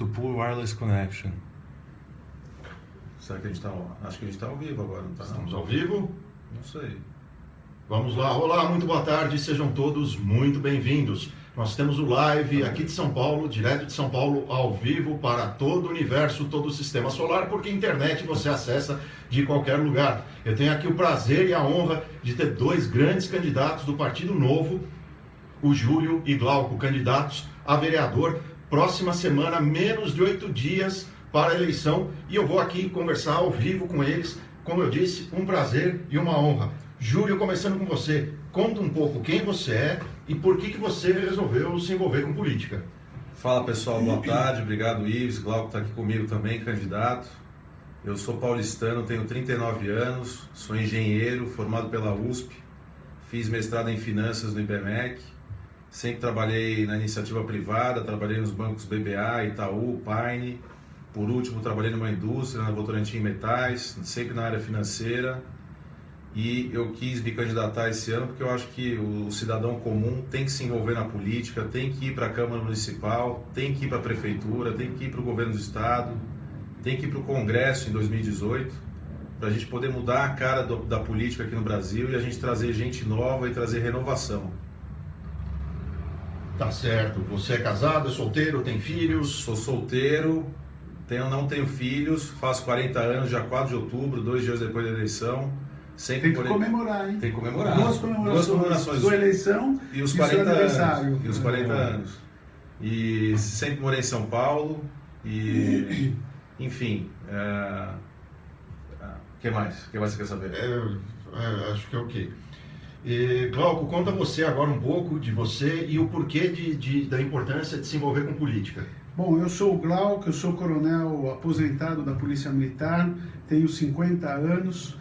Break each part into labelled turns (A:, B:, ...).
A: To Poor Wireless Connection.
B: Será que a gente tá... Acho que a gente tá ao vivo agora, não tá?
C: Estamos ao vivo?
B: Não sei.
C: Vamos lá. Olá, muito boa tarde, sejam todos muito bem-vindos. Nós temos o live aqui de São Paulo, direto de São Paulo, ao vivo para todo o universo, todo o sistema solar, porque a internet você acessa de qualquer lugar. Eu tenho aqui o prazer e a honra de ter dois grandes candidatos do Partido Novo, o Júlio e Glauco, candidatos a vereador. Próxima semana, menos de 8 dias para a eleição, e eu vou aqui conversar ao vivo com eles. Como eu disse, um prazer e uma honra. Júlio, começando com você, conta um pouco quem você é e por que você resolveu se envolver com política.
B: Fala pessoal, boa tarde, obrigado Ives, Glauco está aqui comigo também, candidato. Eu sou paulistano, tenho 39 anos, sou engenheiro, formado pela USP, fiz mestrado em finanças no IBMEC, sempre trabalhei na iniciativa privada, trabalhei nos bancos BBA, Itaú, Paine, por último trabalhei numa indústria, na Votorantim Metais, sempre na área financeira, e eu quis me candidatar esse ano porque eu acho que o cidadão comum tem que se envolver na política, tem que ir para a Câmara Municipal, tem que ir para a Prefeitura, tem que ir para o Governo do Estado, tem que ir para o Congresso em 2018, para a gente poder mudar a cara da política aqui no Brasil e a gente trazer gente nova e trazer renovação.
C: Tá certo. Você é casado, é solteiro, tem filhos?
B: Sou solteiro, não tenho filhos, faço 40 anos, dia 4 de outubro, 2 dias depois da eleição.
D: Sempre tem que comemorar, hein?
B: Tem que comemorar.
D: Duas comemorações. Sua eleição
B: e os 40
D: aniversário.
B: Anos. E os 40 anos. E sempre morei em São Paulo. E, enfim. O que mais? O que mais você quer saber?
C: Acho que é ok. Glauco, conta você agora um pouco de você e o porquê da importância de se envolver com política.
D: Bom, eu sou o Glauco, eu sou coronel aposentado da Polícia Militar, tenho 50 anos.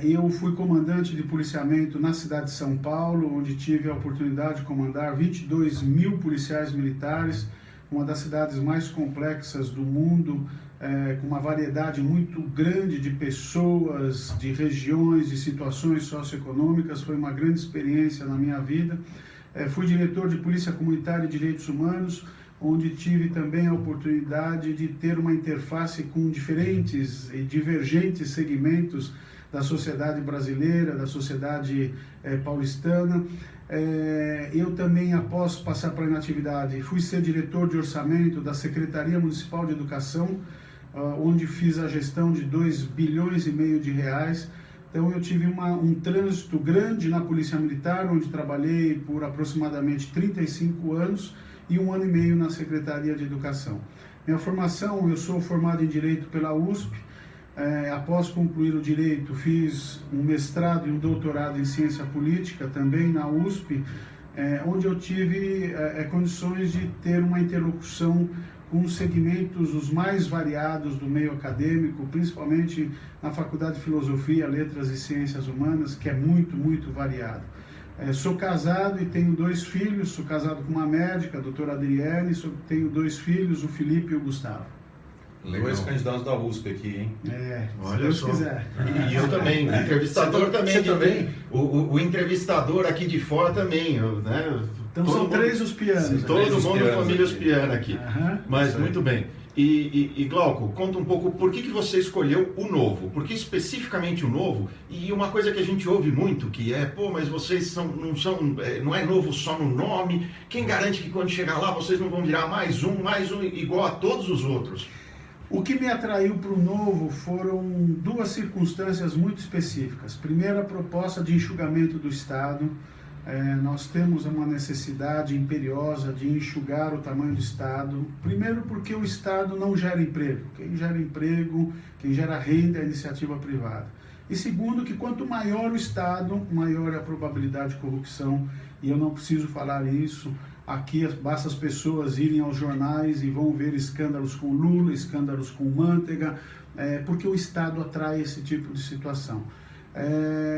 D: Eu fui comandante de policiamento na cidade de São Paulo, onde tive a oportunidade de comandar 22 mil policiais militares, uma das cidades mais complexas do mundo, com uma variedade muito grande de pessoas, de regiões, de situações socioeconômicas. Foi uma grande experiência na minha vida. Fui diretor de Polícia Comunitária e Direitos Humanos, onde tive também a oportunidade de ter uma interface com diferentes e divergentes segmentos da sociedade brasileira, da sociedade paulistana. Eu também, após passar para a inatividade, fui ser diretor de orçamento da Secretaria Municipal de Educação, onde fiz a gestão de 2,5 bilhões de reais. Então eu tive um trânsito grande na Polícia Militar, onde trabalhei por aproximadamente 35 anos e 1 ano e meio na Secretaria de Educação. Minha formação, eu sou formado em Direito pela USP. Após concluir o Direito, fiz um mestrado e um doutorado em Ciência Política, também na USP, onde eu tive condições de ter uma interlocução com os segmentos os mais variados do meio acadêmico, principalmente na Faculdade de Filosofia, Letras e Ciências Humanas, que é muito, muito variado. Sou casado e tenho 2 filhos, sou casado com uma médica, a doutora Adriane, tenho 2 filhos, o Felipe e o Gustavo.
B: Legal. 2 candidatos da USP aqui, hein?
D: Se Deus quiser.
C: E eu também, o entrevistador também.
B: Você também?
C: O entrevistador aqui de fora também, né?
D: Então são 3 os pianos.
C: Todo mundo família Uspiana aqui. Mas muito bem. E Glauco, conta um pouco por que você escolheu o Novo, por que especificamente o Novo? E uma coisa que a gente ouve muito, que mas vocês não é novo só no nome, quem garante que quando chegar lá vocês não vão virar mais um igual a todos os outros?
D: O que me atraiu para o Novo foram 2 circunstâncias muito específicas. Primeiro, a proposta de enxugamento do Estado. Nós temos uma necessidade imperiosa de enxugar o tamanho do Estado. Primeiro porque o Estado não gera emprego. Quem gera emprego, quem gera renda é a iniciativa privada. E segundo, que quanto maior o Estado, maior é a probabilidade de corrupção. E eu não preciso falar isso. Aqui basta as pessoas irem aos jornais e vão ver escândalos com Lula, escândalos com Manteiga, porque o Estado atrai esse tipo de situação.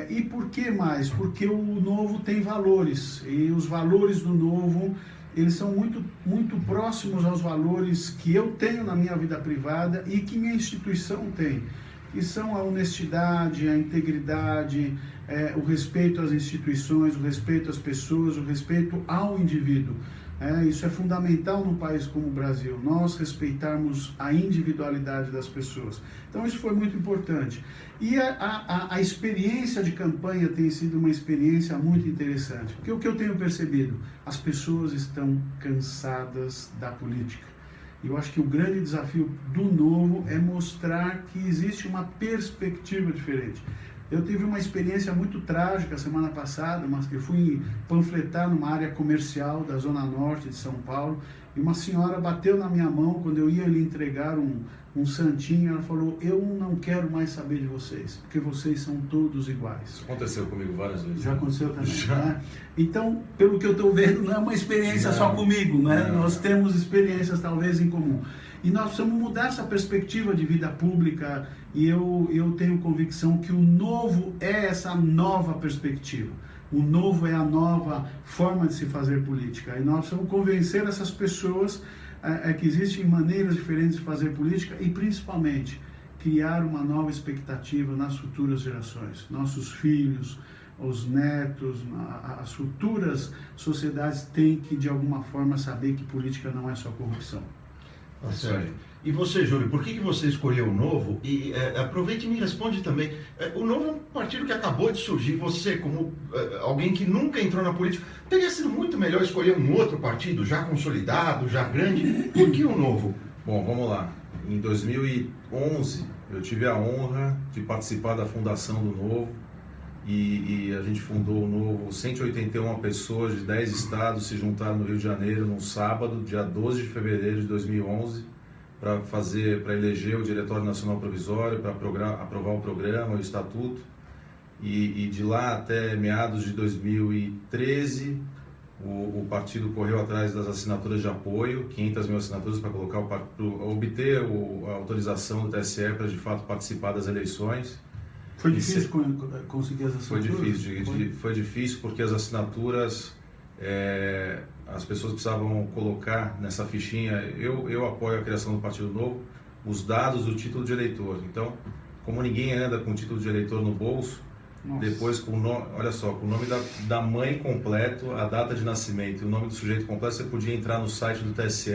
D: E por que mais? Porque o Novo tem valores, e os valores do Novo, eles são muito, muito próximos aos valores que eu tenho na minha vida privada e que minha instituição tem, que são a honestidade, a integridade, o respeito às instituições, o respeito às pessoas, o respeito ao indivíduo. Isso é fundamental num país como o Brasil, nós respeitarmos a individualidade das pessoas. Então isso foi muito importante. E a experiência de campanha tem sido uma experiência muito interessante, porque o que eu tenho percebido, as pessoas estão cansadas da política. Eu acho que o grande desafio do Novo é mostrar que existe uma perspectiva diferente. Eu tive uma experiência muito trágica semana passada, mas eu fui panfletar numa área comercial da Zona Norte de São Paulo e uma senhora bateu na minha mão quando eu ia lhe entregar um santinho. Ela falou: eu não quero mais saber de vocês, porque vocês são todos iguais.
B: Isso aconteceu comigo várias vezes.
D: Já aconteceu também, né? Então, pelo que eu estou vendo, não é uma experiência só comigo, né? Nós temos experiências talvez em comum. E nós precisamos mudar essa perspectiva de vida pública, e eu tenho convicção que o Novo é essa nova perspectiva. O Novo é a nova forma de se fazer política. E nós precisamos convencer essas pessoas que existem maneiras diferentes de fazer política e, principalmente, criar uma nova expectativa nas futuras gerações. Nossos filhos, os netos, as futuras sociedades têm que, de alguma forma, saber que política não é só corrupção.
C: Tá certo. E você, Júlio, por que você escolheu o Novo? E aproveite e me responde também. O Novo é um partido que acabou de surgir. Você, como alguém que nunca entrou na política, teria sido muito melhor escolher um outro partido já consolidado, já grande. Por que o Novo?
B: Bom, vamos lá. Em 2011, eu tive a honra de participar da fundação do Novo. E a gente fundou o Novo. 181 pessoas de 10 estados se juntaram no Rio de Janeiro num sábado, dia 12 de fevereiro de 2011, para eleger o Diretório Nacional Provisório, para aprovar o programa, o estatuto. E de lá até meados de 2013, o partido correu atrás das assinaturas de apoio, 500 mil assinaturas para obter a autorização do TSE para de fato participar das eleições.
D: Foi difícil conseguir as assinaturas?
B: Foi difícil porque as assinaturas, as pessoas precisavam colocar nessa fichinha. Eu apoio a criação do Partido Novo, os dados do título de eleitor. Então, como ninguém anda com o título de eleitor no bolso, nossa, depois com o nome, olha só, com o nome da mãe completo, a data de nascimento e o nome do sujeito completo, você podia entrar no site do TSE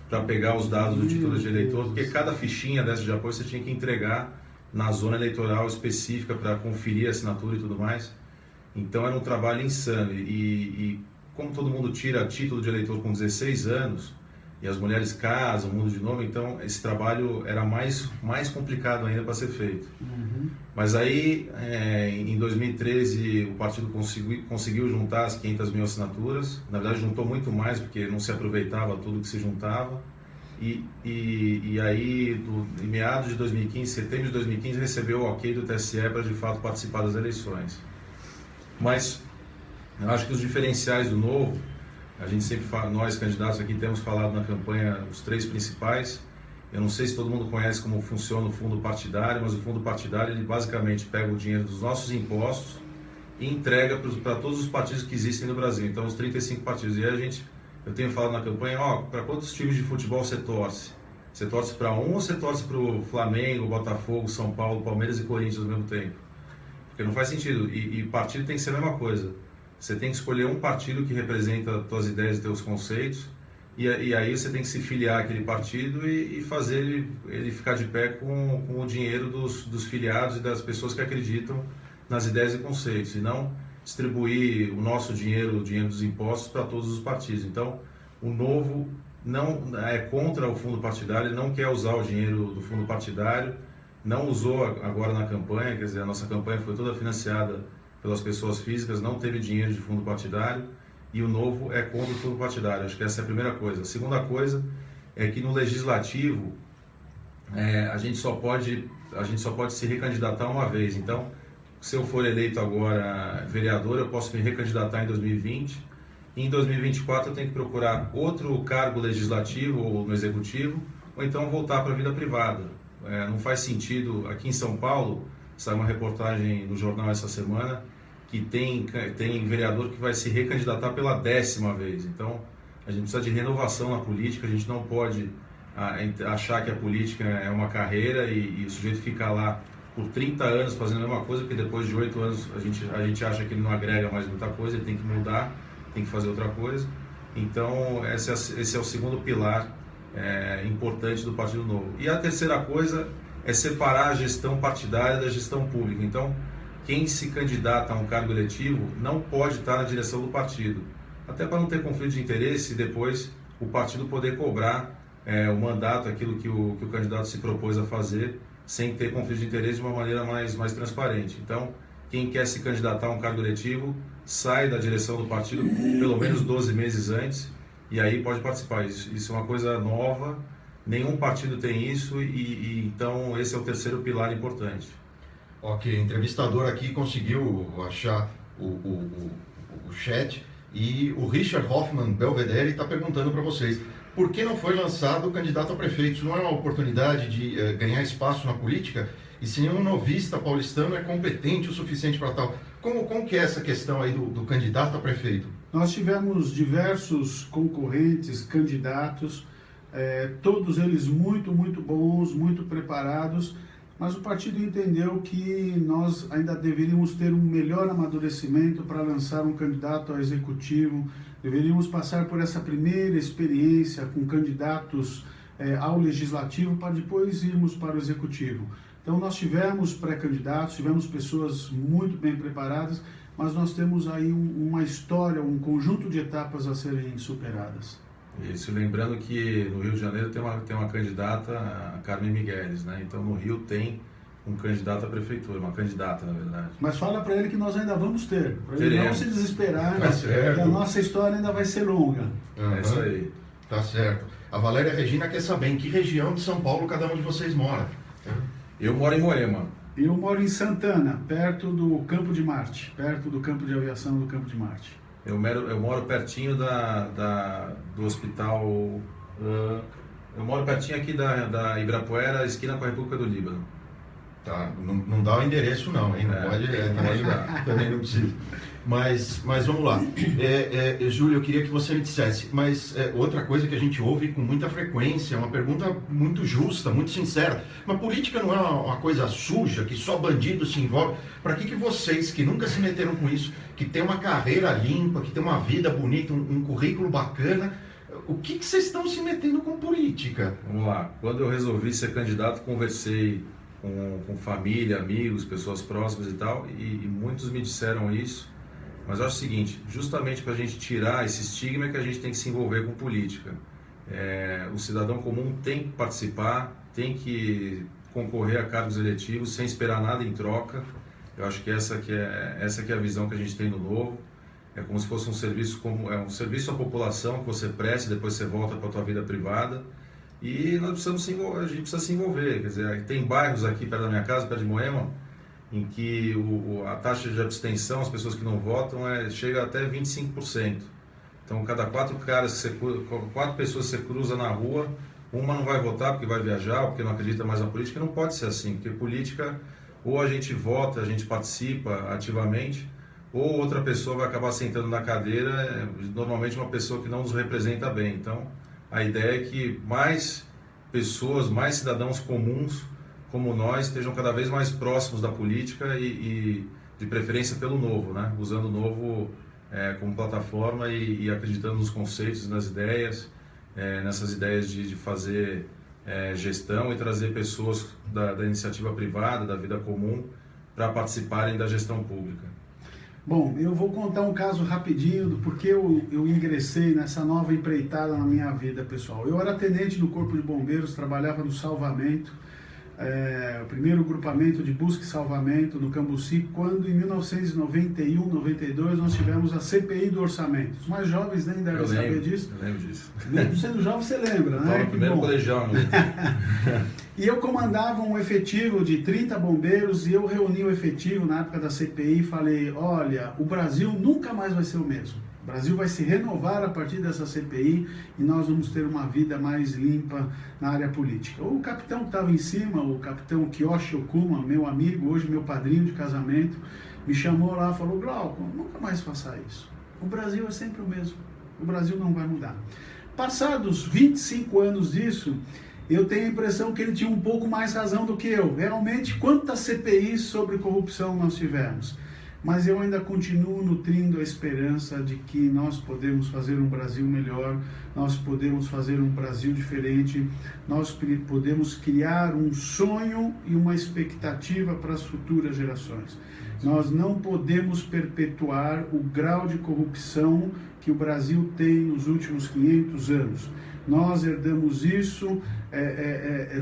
B: para pegar os dados do título de eleitor, porque cada fichinha dessa de apoio você tinha que entregar na zona eleitoral específica para conferir a assinatura e tudo mais. Então era um trabalho insano. E como todo mundo tira título de eleitor com 16 anos, e as mulheres casam, muda de nome, então esse trabalho era mais complicado ainda para ser feito. Uhum. Mas aí, em 2013, o partido conseguiu juntar as 500 mil assinaturas. Na verdade, juntou muito mais, porque não se aproveitava tudo que se juntava. E aí, em meados de 2015, setembro de 2015, recebeu o ok do TSE para de fato participar das eleições. Mas eu acho que os diferenciais do Novo, a gente sempre fala, nós candidatos aqui temos falado na campanha os 3 principais. Eu não sei se todo mundo conhece como funciona o fundo partidário, mas o fundo partidário ele basicamente pega o dinheiro dos nossos impostos e entrega para todos os partidos que existem no Brasil. Então, os 35 partidos. E aí eu tenho falado na campanha, para quantos times de futebol você torce? Você torce para um ou você torce para o Flamengo, Botafogo, São Paulo, Palmeiras e Corinthians ao mesmo tempo? Porque não faz sentido. E partido tem que ser a mesma coisa. Você tem que escolher um partido que representa as tuas ideias e teus conceitos, e aí você tem que se filiar àquele partido e fazer ele ficar de pé com o dinheiro dos filiados e das pessoas que acreditam nas ideias e conceitos, e não distribuir o nosso dinheiro, o dinheiro dos impostos, para todos os partidos. Então, o Novo não é contra o fundo partidário, ele não quer usar o dinheiro do fundo partidário, não usou agora na campanha, quer dizer, a nossa campanha foi toda financiada pelas pessoas físicas, não teve dinheiro de fundo partidário, e o Novo é contra o fundo partidário. Acho que essa é a primeira coisa. A segunda coisa é que no Legislativo a gente só pode se recandidatar uma vez. Então, se eu for eleito agora vereador, eu posso me recandidatar em 2020, e em 2024 eu tenho que procurar outro cargo legislativo ou no executivo, ou então voltar para a vida privada. Não faz sentido. Aqui em São Paulo, saiu uma reportagem no jornal essa semana que tem vereador que vai se recandidatar pela 10ª vez. Então, a gente precisa de renovação na política, a gente não pode achar que a política é uma carreira e o sujeito ficar lá por 30 anos fazendo a mesma coisa, porque depois de 8 anos a gente acha que ele não agrega mais muita coisa, ele tem que mudar, tem que fazer outra coisa. Então, esse é o segundo pilar importante do Partido Novo. E a terceira coisa é separar a gestão partidária da gestão pública. Então, quem se candidata a um cargo eletivo não pode estar na direção do partido, até para não ter conflito de interesse e depois o partido poder cobrar o mandato, aquilo que o candidato se propôs a fazer, sem ter conflito de interesse de uma maneira mais transparente. Então, quem quer se candidatar a um cargo eletivo sai da direção do partido pelo menos 12 meses antes e aí pode participar. Isso é uma coisa nova, nenhum partido tem isso e então esse é o terceiro pilar importante.
C: Ok, o entrevistador aqui conseguiu achar o chat e o Richard Hoffman Belvedere está perguntando para vocês: por que não foi lançado o candidato a prefeito? Isso não é uma oportunidade de ganhar espaço na política? E se nenhum novista paulistano é competente o suficiente para tal? Como que é essa questão aí do candidato a prefeito?
D: Nós tivemos diversos concorrentes, candidatos, todos eles muito bons, muito preparados, mas o partido entendeu que nós ainda deveríamos ter um melhor amadurecimento para lançar um candidato ao executivo, deveríamos passar por essa primeira experiência com candidatos ao legislativo para depois irmos para o executivo. Então nós tivemos pré-candidatos, tivemos pessoas muito bem preparadas, mas nós temos aí uma história, um conjunto de etapas a serem superadas.
B: Isso, lembrando que no Rio de Janeiro tem uma candidata, a Carmen Migueles, né? Então no Rio tem um candidato à prefeitura, uma candidata na verdade.
D: Mas fala para ele que nós ainda vamos ter, para ele
B: Teremos.
D: não se desesperar,
C: Tá certo.
D: que a nossa história ainda vai ser longa.
B: É isso aí.
C: Tá certo. A Valéria Regina quer saber em que região de São Paulo cada um de vocês mora.
B: Eu moro em Moema.
D: Eu moro em Santana, perto do Campo de Marte, perto do campo de aviação do Campo de Marte.
B: Eu moro pertinho do hospital. Eu moro pertinho aqui da Ibirapuera, esquina com a República do Líbano.
C: Tá, não dá o endereço não, hein? Não pode dar. Também não precisa. Mas vamos lá. Júlio, eu queria que você me dissesse, mas outra coisa que a gente ouve com muita frequência, uma pergunta muito justa, muito sincera. Mas política não é uma coisa suja, que só bandido se envolve? Para que vocês, que nunca se meteram com isso, que tem uma carreira limpa, que tem uma vida bonita, um currículo bacana, o que vocês estão se metendo com política?
B: Vamos lá. Quando eu resolvi ser candidato, conversei com família, amigos, pessoas próximas e tal, e muitos me disseram isso. Mas eu acho o seguinte, justamente para a gente tirar esse estigma é que a gente tem que se envolver com política. O cidadão comum tem que participar, tem que concorrer a cargos eletivos sem esperar nada em troca. Eu acho que essa que é a visão que a gente tem no Novo. É como se fosse um serviço à população que você presta, depois você volta para a tua vida privada. E a gente precisa se envolver. Quer dizer, tem bairros aqui perto da minha casa, perto de Moema, em que a taxa de abstenção, as pessoas que não votam, chega até 25%. Então, cada quatro pessoas que você cruza na rua, uma não vai votar porque vai viajar, ou porque não acredita mais na política. Não pode ser assim, porque política, ou a gente vota, a gente participa ativamente, ou outra pessoa vai acabar sentando na cadeira, normalmente uma pessoa que não nos representa bem. Então, a ideia é que mais pessoas, mais cidadãos comuns como nós estejam cada vez mais próximos da política e de preferência pelo Novo, né? Usando o Novo como plataforma e acreditando nos conceitos, nas ideias, nessas ideias de fazer gestão e trazer pessoas da iniciativa privada, da vida comum, para participarem da gestão pública.
D: Bom, eu vou contar um caso rapidinho do porquê eu ingressei nessa nova empreitada na minha vida, pessoal. Eu era tenente do Corpo de Bombeiros, trabalhava no salvamento, o primeiro grupamento de busca e salvamento no Cambuci, quando em 1991, 92 nós tivemos a CPI do orçamento. Os mais jovens nem devem saber disso.
B: Eu lembro disso.
D: Mesmo sendo jovem, você lembra, né?
B: No primeiro colegial.
D: E eu comandava um efetivo de 30 bombeiros e eu reuni o efetivo na época da CPI e falei, olha, o Brasil nunca mais vai ser o mesmo. O Brasil vai se renovar a partir dessa CPI e nós vamos ter uma vida mais limpa na área política. O capitão que estava em cima, o capitão Kiyoshi Okuma, meu amigo, hoje meu padrinho de casamento, me chamou lá e falou, Glauco, nunca mais faça isso. O Brasil é sempre o mesmo. O Brasil não vai mudar. Passados 25 anos disso, eu tenho a impressão que ele tinha um pouco mais razão do que eu. Realmente, quantas CPIs sobre corrupção nós tivemos? mas eu ainda continuo nutrindo a esperança de que nós podemos fazer um Brasil melhor, nós podemos fazer um Brasil diferente, nós podemos criar um sonho e uma expectativa para as futuras gerações. Nós não podemos perpetuar o grau de corrupção que o Brasil tem nos últimos 500 anos. Nós herdamos isso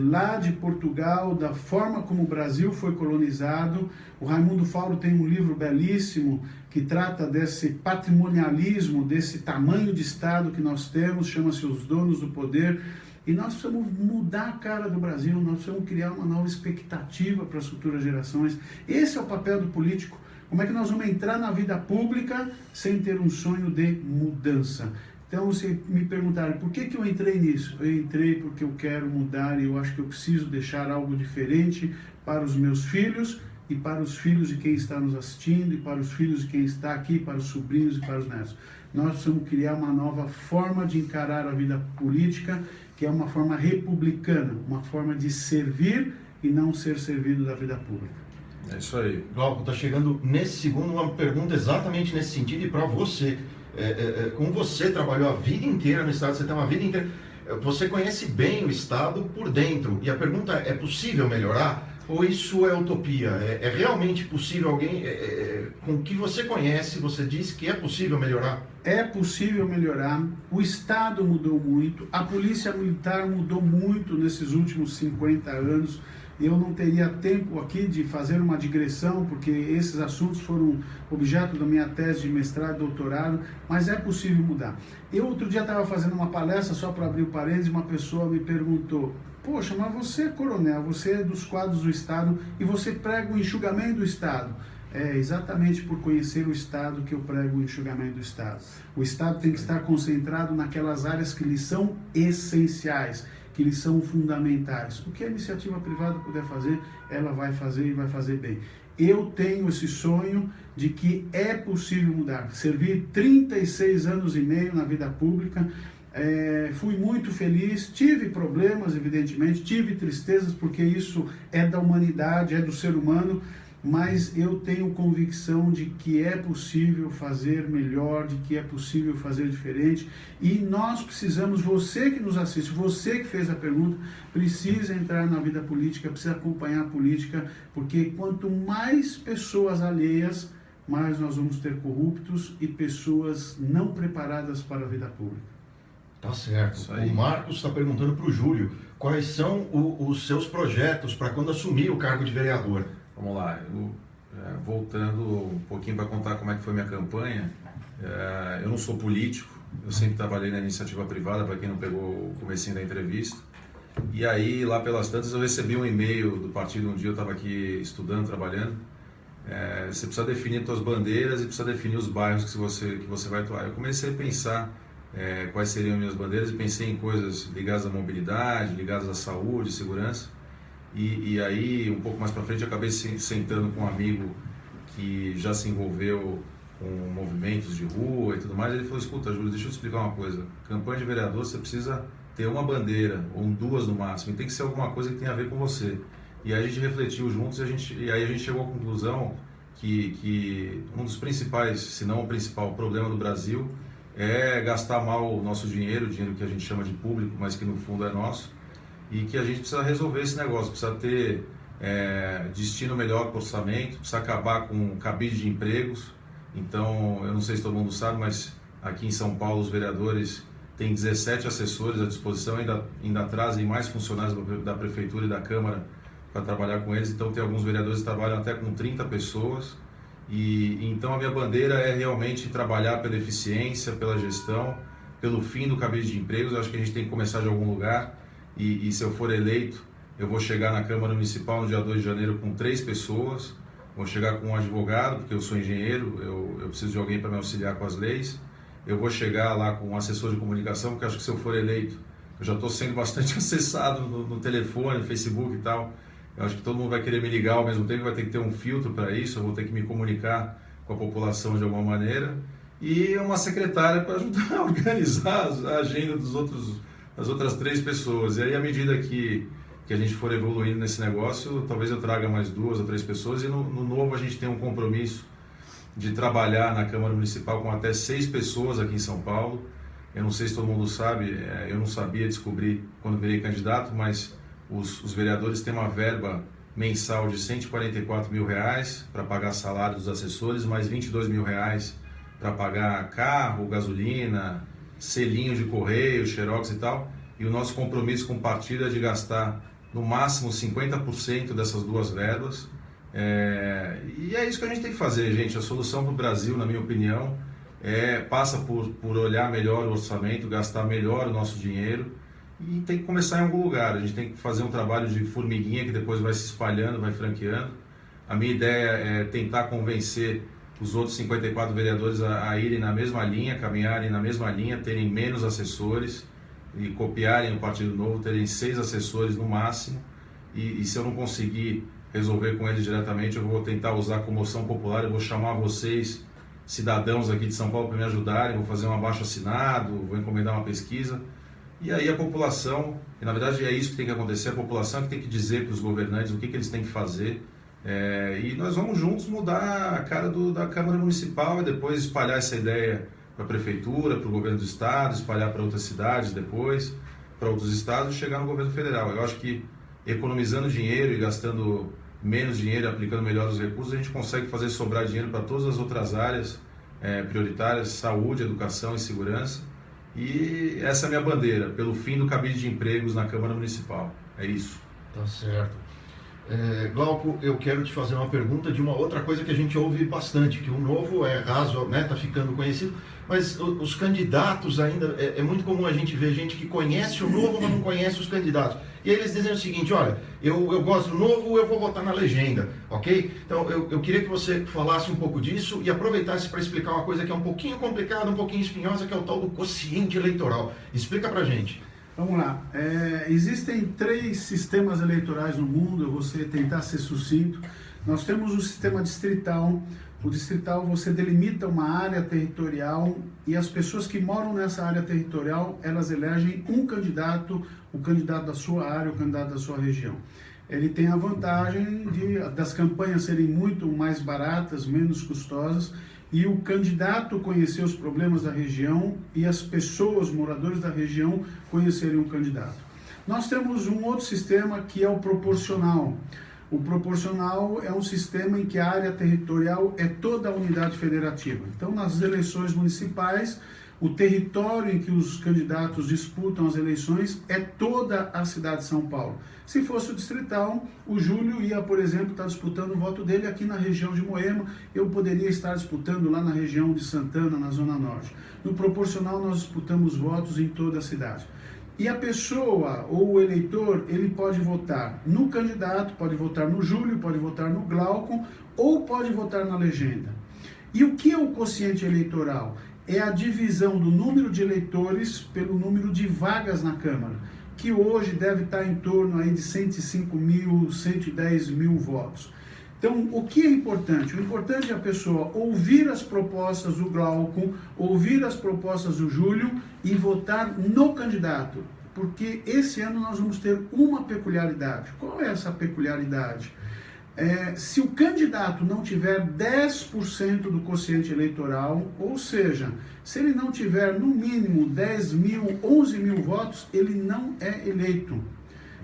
D: lá de Portugal, da forma como o Brasil foi colonizado. O Raimundo Fauro tem um livro belíssimo que trata desse patrimonialismo, desse tamanho de Estado que nós temos, chama-se Os Donos do Poder. E nós precisamos mudar a cara do Brasil, nós precisamos criar uma nova expectativa para as futuras gerações. Esse é o papel do político. Como é que nós vamos entrar na vida pública sem ter um sonho de mudança? Então, se me perguntarem por que eu entrei nisso, eu entrei porque eu quero mudar e eu acho que eu preciso deixar algo diferente para os meus filhos e para os filhos de quem está nos assistindo e para os filhos de quem está aqui, para os sobrinhos e para os netos. Nós precisamos criar uma nova forma de encarar a vida política, que é uma forma republicana, uma forma de servir e não ser servido da vida pública.
B: É isso aí.
C: Glauco, está chegando nesse segundo uma pergunta exatamente nesse sentido e para você. Como você trabalhou a vida inteira no Estado, você tem uma vida inteira, você conhece bem o Estado por dentro. E a pergunta é possível melhorar? Ou isso é utopia? É realmente possível alguém, com o que você conhece, você diz que é possível melhorar?
D: É possível melhorar, o Estado mudou muito, a Polícia Militar mudou muito nesses últimos 50 anos. Eu não teria tempo aqui de fazer uma digressão, porque esses assuntos foram objeto da minha tese de mestrado e doutorado, mas é possível mudar. Eu outro dia estava fazendo uma palestra, só para abrir o parênteses, uma pessoa me perguntou: poxa, mas você é coronel, você é dos quadros do Estado e você prega o enxugamento do Estado. É exatamente por conhecer o Estado que eu prego o enxugamento do Estado. O Estado tem que estar concentrado naquelas áreas que lhe são essenciais, que lhes são fundamentais. O que a iniciativa privada puder fazer, ela vai fazer e vai fazer bem. Eu tenho esse sonho de que é possível mudar. Servi 36 anos e meio na vida pública, fui muito feliz, tive problemas, evidentemente, tive tristezas, porque isso é da humanidade, é do ser humano, mas eu tenho convicção de que é possível fazer melhor, de que é possível fazer diferente, e nós precisamos, você que nos assiste, você que fez a pergunta, precisa entrar na vida política, precisa acompanhar a política, porque quanto mais pessoas alheias, mais nós vamos ter corruptos e pessoas não preparadas para a vida pública.
C: Tá certo. O Marcos está perguntando para o Júlio, quais são os seus projetos para quando assumir o cargo de vereador?
B: Vamos lá, voltando um pouquinho para contar como é que foi minha campanha. Eu não sou político, eu sempre trabalhei na iniciativa privada, para quem não pegou o comecinho da entrevista. E aí, lá pelas tantas, eu recebi um e-mail do partido, um dia eu estava aqui estudando, trabalhando. Você precisa definir suas bandeiras e precisa definir os bairros que você vai atuar. Eu comecei a pensar quais seriam minhas bandeiras e pensei em coisas ligadas à mobilidade, ligadas à saúde, segurança. E aí, um pouco mais para frente, eu acabei sentando com um amigo que já se envolveu com movimentos de rua e tudo mais. Ele falou: escuta, Júlio, deixa eu te explicar uma coisa. Campanha de vereador, você precisa ter uma bandeira, ou duas no máximo, e tem que ser alguma coisa que tenha a ver com você. E aí a gente refletiu juntos e aí a gente chegou à conclusão que um dos principais, se não o principal problema do Brasil é gastar mal o nosso dinheiro, o dinheiro que a gente chama de público, mas que no fundo é nosso, e que a gente precisa resolver esse negócio, precisa ter destino melhor para o orçamento, precisa acabar com cabide de empregos. Então, eu não sei se todo mundo sabe, mas aqui em São Paulo os vereadores têm 17 assessores à disposição, ainda trazem mais funcionários da Prefeitura e da Câmara para trabalhar com eles. Então, tem alguns vereadores que trabalham até com 30 pessoas. E então, a minha bandeira é realmente trabalhar pela eficiência, pela gestão, pelo fim do cabide de empregos. Eu acho que a gente tem que começar de algum lugar. E se eu for eleito, eu vou chegar na Câmara Municipal no dia 2 de janeiro com 3 pessoas, vou chegar com um advogado, porque eu sou engenheiro, eu preciso de alguém para me auxiliar com as leis, eu vou chegar lá com um assessor de comunicação, porque acho que se eu for eleito, eu já estou sendo bastante acessado no telefone, Facebook e tal, eu acho que todo mundo vai querer me ligar ao mesmo tempo, vai ter que ter um filtro para isso, eu vou ter que me comunicar com a população de alguma maneira, e uma secretária para ajudar a organizar a agenda das outras 3 pessoas. E aí, à medida que a gente for evoluindo nesse negócio, talvez eu traga mais 2 ou 3 pessoas, e no novo a gente tem um compromisso de trabalhar na Câmara Municipal com até 6 pessoas aqui em São Paulo. Eu não sei se todo mundo sabe, eu não sabia, descobri quando virei candidato, mas os vereadores têm uma verba mensal de R$144 mil para pagar salário dos assessores, mais R$22 mil para pagar carro, gasolina, selinho de correio, xerox e tal. E o nosso compromisso com o partido é de gastar no máximo 50% dessas duas verbas. E é isso que a gente tem que fazer, gente. A solução para o Brasil, na minha opinião, passa por olhar melhor o orçamento, gastar melhor o nosso dinheiro, e tem que começar em algum lugar. A gente tem que fazer um trabalho de formiguinha que depois vai se espalhando, vai franqueando. A minha ideia é tentar convencer os outros 54 vereadores a irem na mesma linha, caminharem na mesma linha, terem menos assessores e copiarem o Partido Novo, terem 6 assessores no máximo. E se eu não conseguir resolver com eles diretamente, eu vou tentar usar a comoção popular, eu vou chamar vocês, cidadãos aqui de São Paulo, para me ajudarem, vou fazer um abaixo-assinado, vou encomendar uma pesquisa. E aí a população, e na verdade é isso que tem que acontecer, a população que tem que dizer para os governantes o que eles têm que fazer. E nós vamos juntos mudar a cara da Câmara Municipal e depois espalhar essa ideia para a Prefeitura, para o Governo do Estado, espalhar para outras cidades depois, para outros estados e chegar no Governo Federal. Eu acho que economizando dinheiro e gastando menos dinheiro e aplicando melhor os recursos, a gente consegue fazer sobrar dinheiro para todas as outras áreas prioritárias, saúde, educação e segurança. E essa é a minha bandeira, pelo fim do cabide de empregos na Câmara Municipal. É isso.
C: Tá certo. Glauco, eu quero te fazer uma pergunta de uma outra coisa que a gente ouve bastante, que o Novo é raso, né, tá ficando conhecido, mas os candidatos ainda, é muito comum a gente ver gente que conhece o Novo, mas não conhece os candidatos. E aí eles dizem o seguinte: olha, eu gosto do Novo, eu vou votar na legenda, ok? Então eu queria que você falasse um pouco disso e aproveitasse para explicar uma coisa que é um pouquinho complicada, um pouquinho espinhosa, que é o tal do quociente eleitoral. Explica pra gente.
D: Vamos lá. Existem 3 sistemas eleitorais no mundo, eu vou tentar ser sucinto. Nós temos o sistema distrital. O distrital, você delimita uma área territorial e as pessoas que moram nessa área territorial, elas elegem um candidato, o candidato da sua área, o candidato da sua região. Ele tem a vantagem das campanhas serem muito mais baratas, menos custosas, e o candidato conhecer os problemas da região e as pessoas, moradores da região, conhecerem o candidato. Nós temos um outro sistema que é o proporcional. O proporcional é um sistema em que a área territorial é toda a unidade federativa. Então, nas eleições municipais, o território em que os candidatos disputam as eleições é toda a cidade de São Paulo. Se fosse o distrital, o Júlio ia, por exemplo, estar disputando o voto dele aqui na região de Moema, eu poderia estar disputando lá na região de Santana, na Zona Norte. No proporcional, nós disputamos votos em toda a cidade. E a pessoa ou o eleitor, ele pode votar no candidato, pode votar no Júlio, pode votar no Glauco ou pode votar na legenda. E o que é o quociente eleitoral? É a divisão do número de eleitores pelo número de vagas na Câmara, que hoje deve estar em torno aí de 105 mil, 110 mil votos. Então, o que é importante? O importante é a pessoa ouvir as propostas do Glauco, ouvir as propostas do Júlio e votar no candidato. Porque esse ano nós vamos ter uma peculiaridade. Qual é essa peculiaridade? Se o candidato não tiver 10% do quociente eleitoral, ou seja, se ele não tiver no mínimo 10 mil, 11 mil votos, ele não é eleito.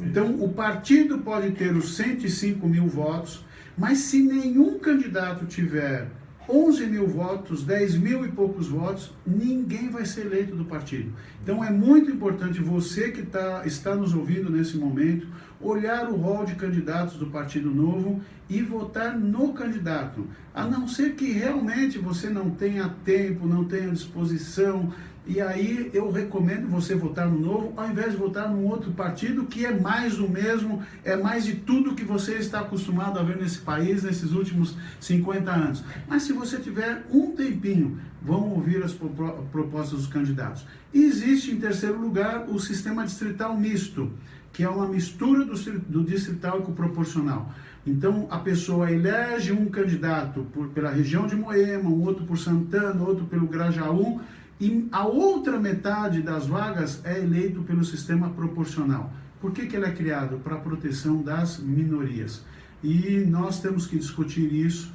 D: Então, o partido pode ter os 105 mil votos, mas se nenhum candidato tiver 11 mil votos, 10 mil e poucos votos, ninguém vai ser eleito do partido. Então é muito importante você que está nos ouvindo nesse momento, olhar o rol de candidatos do Partido Novo e votar no candidato. A não ser que realmente você não tenha tempo, não tenha disposição, e aí eu recomendo você votar no Novo, ao invés de votar num outro partido que é mais do mesmo, é mais de tudo que você está acostumado a ver nesse país nesses últimos 50 anos. Mas se você tiver um tempinho, vão ouvir as propostas dos candidatos. E existe, em terceiro lugar, o sistema distrital misto, que é uma mistura do distrital com o proporcional. Então, a pessoa elege um candidato pela região de Moema, um outro por Santana, outro pelo Grajaú, e a outra metade das vagas é eleito pelo sistema proporcional. Por que ele é criado? Para a proteção das minorias. E nós temos que discutir isso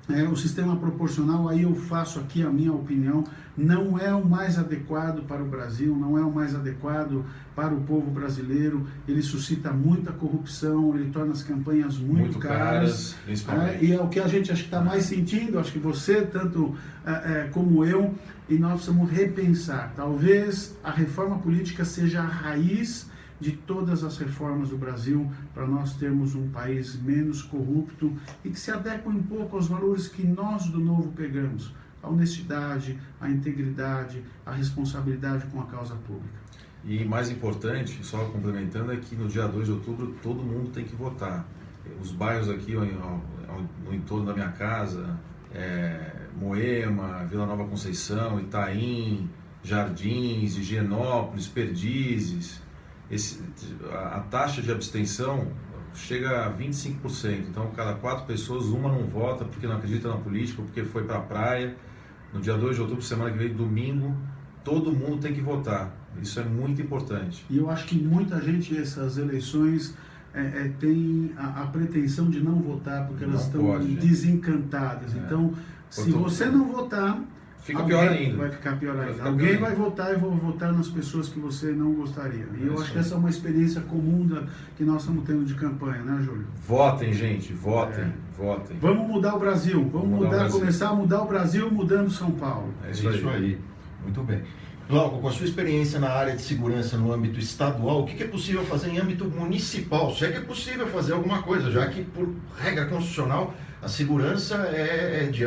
D: O sistema proporcional, aí eu faço aqui a minha opinião, não é o mais adequado para o Brasil, não é o mais adequado para o povo brasileiro. Ele suscita muita corrupção, ele torna as campanhas muito caras,
B: principalmente.
D: E é o que a gente acho que está mais sentindo, acho que você, tanto como eu, e nós precisamos repensar. Talvez a reforma política seja a raiz de todas as reformas do Brasil, para nós termos um país menos corrupto e que se adeque um pouco aos valores que nós do Novo pegamos: a honestidade, a integridade, a responsabilidade com a causa pública.
B: E mais importante, só complementando, é que no dia 2 de outubro todo mundo tem que votar. Os bairros aqui no entorno da minha casa, Moema, Vila Nova Conceição, Itaim, Jardins, Higienópolis, Perdizes, a taxa de abstenção chega a 25%. Então, cada 4 pessoas, uma não vota porque não acredita na política, porque foi para a praia. No dia 2 de outubro, semana que vem, domingo, todo mundo tem que votar. Isso é muito importante.
D: E eu acho que muita gente, essas eleições, tem a pretensão de não votar porque elas estão desencantadas. Então, se você não votar,
B: fica pior ainda.
D: Vai ficar pior ainda. Alguém vai votar e vou votar nas pessoas que você não gostaria. E eu acho que essa é uma experiência comum que nós estamos tendo de campanha, né, Júlio?
B: Votem, gente, votem.
D: Vamos mudar o Brasil, começar a mudar o Brasil mudando São Paulo.
C: É isso aí. Muito bem. Glauco, com a sua experiência na área de segurança no âmbito estadual, o que é possível fazer em âmbito municipal? Se é que é possível fazer alguma coisa, já que, por regra constitucional, a segurança é de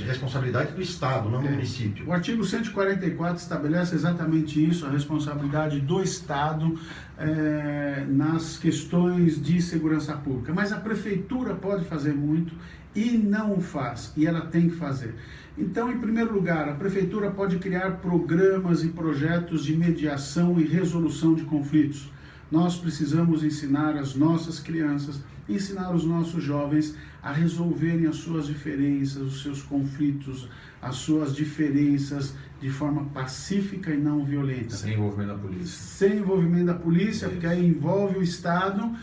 C: responsabilidade do Estado, não do município.
D: O artigo 144 estabelece exatamente isso, a responsabilidade do Estado nas questões de segurança pública. Mas a prefeitura pode fazer muito e não o faz, e ela tem que fazer. Então, em primeiro lugar, a prefeitura pode criar programas e projetos de mediação e resolução de conflitos. Nós precisamos ensinar as nossas crianças, ensinar os nossos jovens a resolverem as suas diferenças, os seus conflitos, as suas diferenças de forma pacífica e não violenta.
B: Sem envolvimento da polícia.
D: Sem envolvimento da polícia, porque aí envolve o Estado,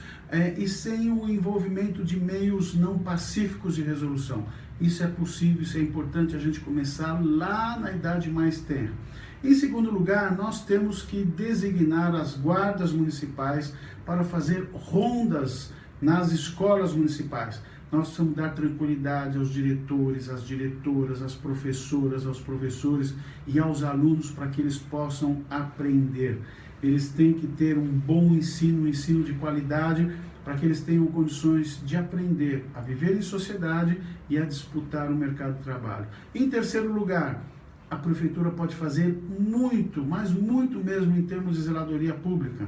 D: e sem o envolvimento de meios não pacíficos de resolução. Isso é possível, isso é importante a gente começar lá na idade mais tenra. Em segundo lugar, nós temos que designar as guardas municipais para fazer rondas nas escolas municipais. Nós precisamos dar tranquilidade aos diretores, às diretoras, às professoras, aos professores e aos alunos para que eles possam aprender. Eles têm que ter um bom ensino, um ensino de qualidade, para que eles tenham condições de aprender a viver em sociedade e a disputar o mercado de trabalho. Em terceiro lugar, a prefeitura pode fazer muito, mas muito mesmo em termos de zeladoria pública.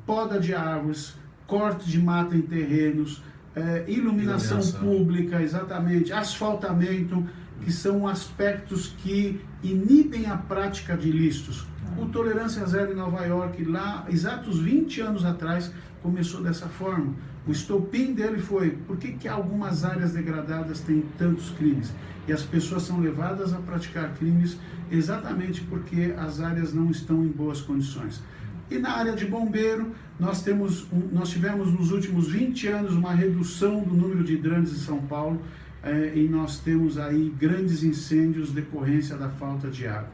D: Poda de árvores, corte de mata em terrenos, iluminação pública, exatamente, asfaltamento, que são aspectos que inibem a prática de ilícitos. O Tolerância Zero em Nova York, lá, exatos 20 anos atrás, começou dessa forma. O estopim dele foi: por que algumas áreas degradadas têm tantos crimes? E as pessoas são levadas a praticar crimes exatamente porque as áreas não estão em boas condições. E na área de bombeiro, nós tivemos nos últimos 20 anos uma redução do número de hidrantes em São Paulo, e nós temos aí grandes incêndios decorrência da falta de água.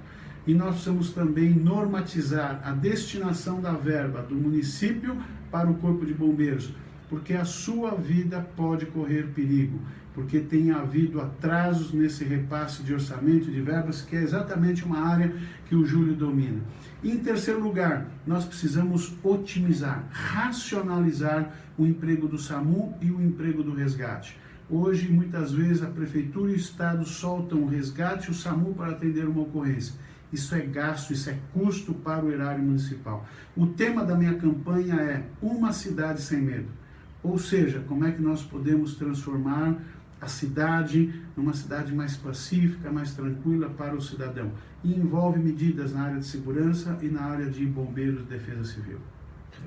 D: E nós precisamos também normatizar a destinação da verba do município para o Corpo de Bombeiros, porque a sua vida pode correr perigo, porque tem havido atrasos nesse repasse de orçamento de verbas, que é exatamente uma área que o Júlio domina. E em terceiro lugar, nós precisamos otimizar, racionalizar o emprego do SAMU e o emprego do resgate. Hoje, muitas vezes, a Prefeitura e o Estado soltam o resgate e o SAMU para atender uma ocorrência. Isso é gasto, isso é custo para o erário municipal. O tema da minha campanha é Uma Cidade Sem Medo. Ou seja, como é que nós podemos transformar a cidade numa cidade mais pacífica, mais tranquila para o cidadão. E envolve medidas na área de segurança e na área de bombeiros e defesa civil.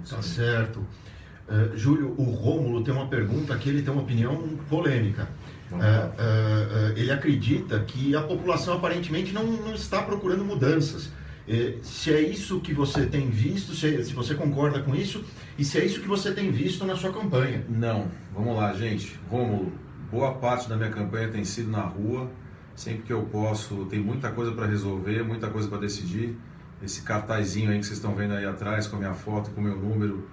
C: Tá certo. Júlio, o Rômulo tem uma pergunta que ele tem uma opinião polêmica. Ele acredita que a população aparentemente não está procurando mudanças. Se é isso que você tem visto, se você concorda com isso, e se é isso que você tem visto na sua campanha.
B: Não, vamos lá, gente. Rômulo, boa parte da minha campanha tem sido na rua. Sempre que eu posso, tem muita coisa para resolver, muita coisa para decidir. Esse cartazinho aí que vocês estão vendo aí atrás, com a minha foto, com o meu número,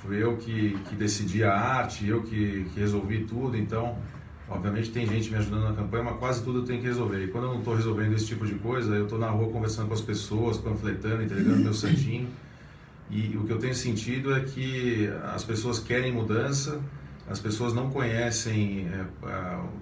B: fui eu que decidi a arte, eu que resolvi tudo. Então, obviamente tem gente me ajudando na campanha, mas quase tudo eu tenho que resolver. E quando eu não estou resolvendo esse tipo de coisa, eu estou na rua conversando com as pessoas, panfletando, entregando meu santinho. E o que eu tenho sentido é que as pessoas querem mudança, as pessoas não conhecem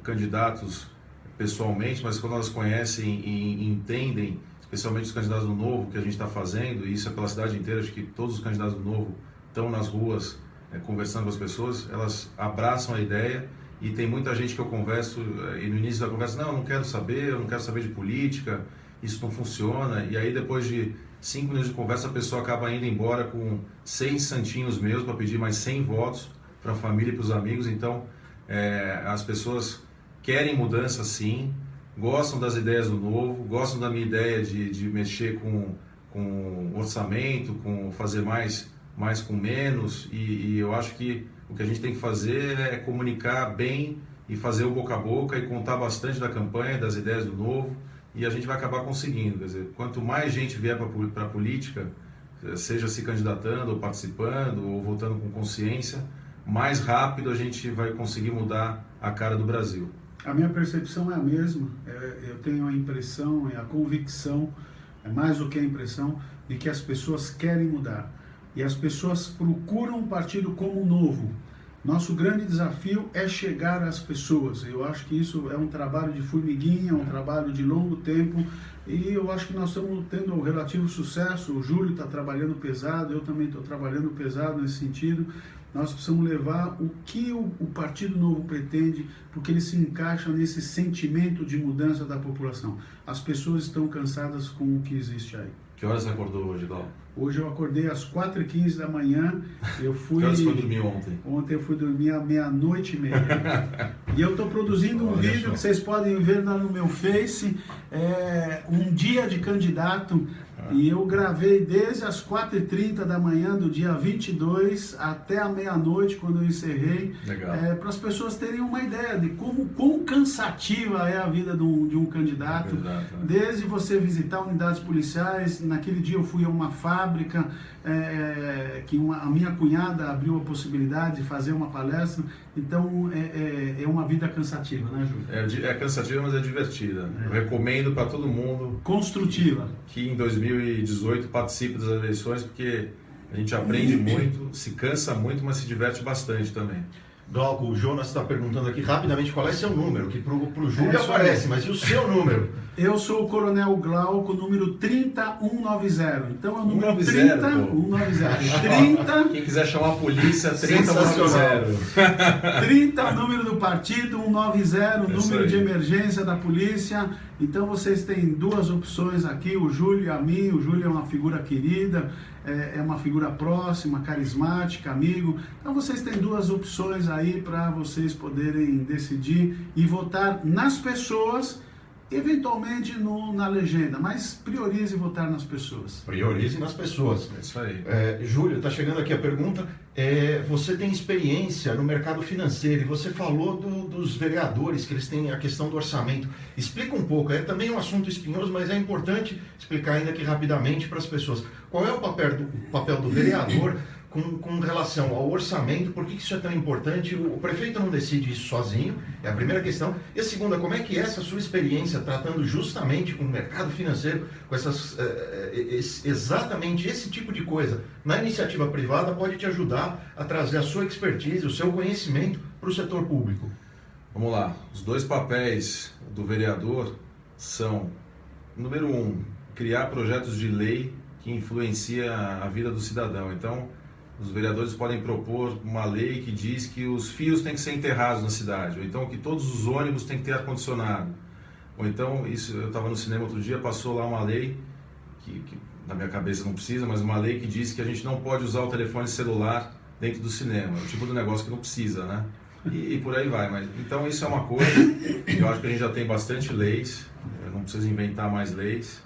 B: candidatos pessoalmente, mas quando elas conhecem e entendem, especialmente os candidatos do Novo, que a gente está fazendo, e isso é pela cidade inteira, acho que todos os candidatos do Novo estão nas ruas conversando com as pessoas, elas abraçam a ideia. E tem muita gente que eu converso, e no início da conversa, não, eu não quero saber de política, isso não funciona. E aí depois de 5 minutos de conversa, a pessoa acaba indo embora com 100 santinhos meus para pedir mais 100 votos para a família e para os amigos. Então, as pessoas querem mudança sim, gostam das ideias do Novo, gostam da minha ideia de mexer com orçamento, com fazer mais com menos, e eu acho que o que a gente tem que fazer é comunicar bem e fazer o boca a boca e contar bastante da campanha, das ideias do Novo, e a gente vai acabar conseguindo. Quer dizer, quanto mais gente vier para a política, seja se candidatando ou participando ou votando com consciência, mais rápido a gente vai conseguir mudar a cara do Brasil.
D: A minha percepção é a mesma. Eu tenho a impressão e a convicção, mais do que a impressão, de que as pessoas querem mudar. E as pessoas procuram um partido como Novo. Nosso grande desafio é chegar às pessoas. Eu acho que isso é um trabalho de formiguinha, um trabalho de longo tempo, e eu acho que nós estamos tendo um relativo sucesso. O Júlio está trabalhando pesado, eu também estou trabalhando pesado nesse sentido. Nós precisamos levar o que o Partido Novo pretende, porque ele se encaixa nesse sentimento de mudança da população. As pessoas estão cansadas com o que existe aí.
B: Que horas você acordou hoje, Glauco?
D: Hoje eu acordei às 4h15 da manhã. Que horas
B: foi dormir ontem?
D: Ontem eu fui dormir à 00:30. E eu estou produzindo um vídeo que vocês podem ver lá no meu Face, um dia de candidato. E eu gravei desde as 4h30 da manhã do dia 22 até a 00:00, quando eu encerrei, para as pessoas terem uma ideia de quão cansativa é a vida de um candidato. Desde você visitar unidades policiais, naquele dia eu fui a uma fábrica, que a minha cunhada abriu a possibilidade de fazer uma palestra. Então é uma vida cansativa, né, Júlio?
B: É cansativa, mas é divertida. Eu recomendo para todo mundo.
D: Construtiva.
B: Que em 2018 participe das eleições, porque a gente aprende muito, se cansa muito, mas se diverte bastante também.
C: Glauco, o Jonas está perguntando aqui rapidamente qual é seu número, que para o Júlio aparece, mas e o seu número?
D: Eu sou o Coronel Glauco, número 30190. Então é o número 30190.
B: Quem quiser chamar a polícia, 30190.
D: 30 é o número do partido, 190, o número de emergência da polícia. Então vocês têm duas opções aqui, o Júlio e a mim. O Júlio é uma figura querida, é uma figura próxima, carismática, amigo. Então vocês têm duas opções aí para vocês poderem decidir e votar nas pessoas, eventualmente na legenda, mas priorize votar nas pessoas.
C: Priorize nas pessoas.
B: É isso aí.
C: Júlio, está chegando aqui a pergunta. Você tem experiência no mercado financeiro e você falou dos vereadores, que eles têm a questão do orçamento. Explica um pouco, também um assunto espinhoso, mas é importante explicar ainda aqui rapidamente para as pessoas. Qual é o papel do vereador com relação ao orçamento? Por que isso é tão importante? O prefeito não decide isso sozinho, é a primeira questão. E a segunda, como é que essa sua experiência tratando justamente com o mercado financeiro, com exatamente esse tipo de coisa, na iniciativa privada, pode te ajudar a trazer a sua expertise, o seu conhecimento para o setor público?
B: Vamos lá. Os dois papéis do vereador são, número 1, criar projetos de lei que influencia a vida do cidadão. Então, os vereadores podem propor uma lei que diz que os fios têm que ser enterrados na cidade, ou então que todos os ônibus têm que ter ar-condicionado. Ou então, eu estava no cinema outro dia, passou lá uma lei, que na minha cabeça não precisa, mas uma lei que diz que a gente não pode usar o telefone celular dentro do cinema. É o tipo de negócio que não precisa, né? E por aí vai. Então isso é uma coisa, eu acho que a gente já tem bastante leis, não precisa inventar mais leis.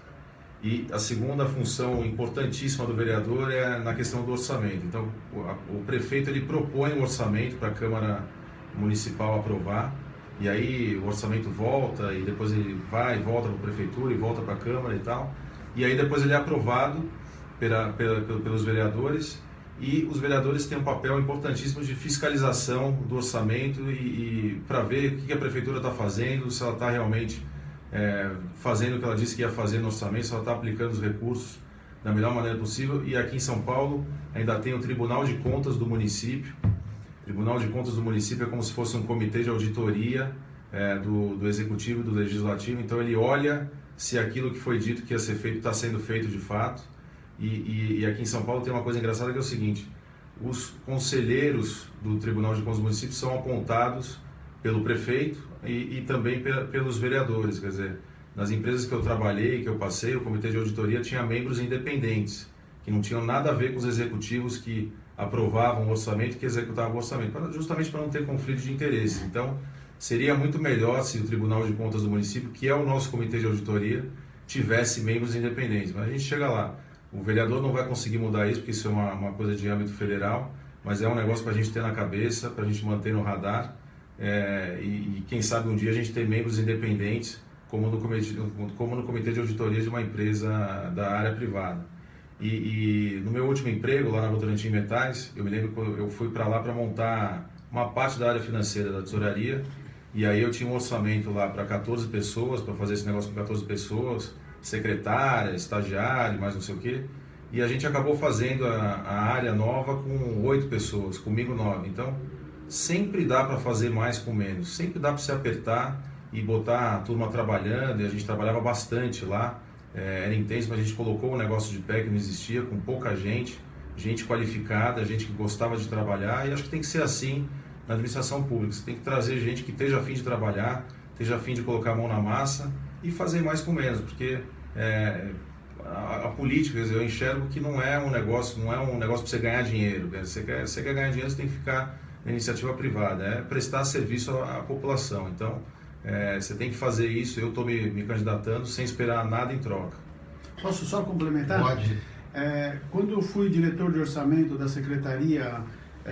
B: E a segunda função importantíssima do vereador é na questão do orçamento. Então, o prefeito ele propõe um orçamento para a Câmara municipal aprovar, e aí o orçamento volta, e depois ele vai e volta para a prefeitura, e volta para a Câmara e tal, e aí depois ele é aprovado pelos vereadores, e os vereadores têm um papel importantíssimo de fiscalização do orçamento e para ver o que a prefeitura está fazendo, se ela está realmente fazendo o que ela disse que ia fazer no orçamento, se ela está aplicando os recursos da melhor maneira possível. E aqui em São Paulo ainda tem o Tribunal de Contas do município. O Tribunal de Contas do município é como se fosse um comitê de auditoria do Executivo e do Legislativo, então ele olha se aquilo que foi dito que ia ser feito está sendo feito de fato. E aqui em São Paulo tem uma coisa engraçada que é o seguinte: os conselheiros do Tribunal de Contas do município são apontados pelo prefeito e também pelos vereadores. Quer dizer, nas empresas que eu trabalhei, que eu passei, o comitê de auditoria tinha membros independentes, que não tinham nada a ver com os executivos que aprovavam o orçamento e que executavam o orçamento, justamente para não ter conflito de interesses. Então, seria muito melhor se o Tribunal de Contas do município, que é o nosso comitê de auditoria, tivesse membros independentes. Mas a gente chega lá. O vereador não vai conseguir mudar isso, porque isso é uma coisa de âmbito federal, mas é um negócio para a gente ter na cabeça, para a gente manter no radar, e quem sabe um dia a gente ter membros independentes, como no comitê de auditoria de uma empresa da área privada. E no meu último emprego, lá na Votorantim Metais, eu me lembro que eu fui para lá para montar uma parte da área financeira da tesouraria, e aí eu tinha um orçamento lá para 14 pessoas, para fazer esse negócio com 14 pessoas, secretária, estagiário, mais não sei o quê, e a gente acabou fazendo a área nova com 8 pessoas, comigo 9. Então, sempre dá para fazer mais com menos, sempre dá para se apertar e botar a turma trabalhando, e a gente trabalhava bastante lá, era intenso, mas a gente colocou o negócio de pé que não existia, com pouca gente qualificada, gente que gostava de trabalhar, e acho que tem que ser assim na administração pública. Você tem que trazer gente que esteja a fim de trabalhar, esteja a fim de colocar a mão na massa e fazer mais com menos, porque a política, eu enxergo que não é um negócio para você ganhar dinheiro. Você quer ganhar dinheiro, você tem que ficar na iniciativa privada, é prestar serviço à população. Então, você tem que fazer isso. Eu estou me candidatando sem esperar nada em troca.
D: Posso só complementar?
C: Pode.
D: Quando eu fui diretor de orçamento da Secretaria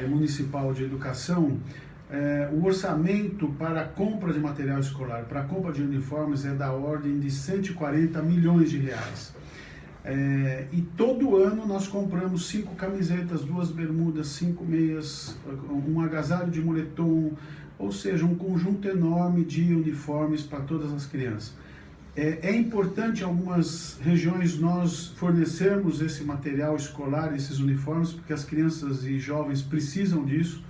D: Municipal de Educação, o orçamento para a compra de material escolar, para a compra de uniformes, é da ordem de 140 milhões de reais. E todo ano nós compramos 5 camisetas, 2 bermudas, 5 meias, um agasalho de moletom, ou seja, um conjunto enorme de uniformes para todas as crianças. É importante em algumas regiões nós fornecermos esse material escolar, esses uniformes, porque as crianças e jovens precisam disso,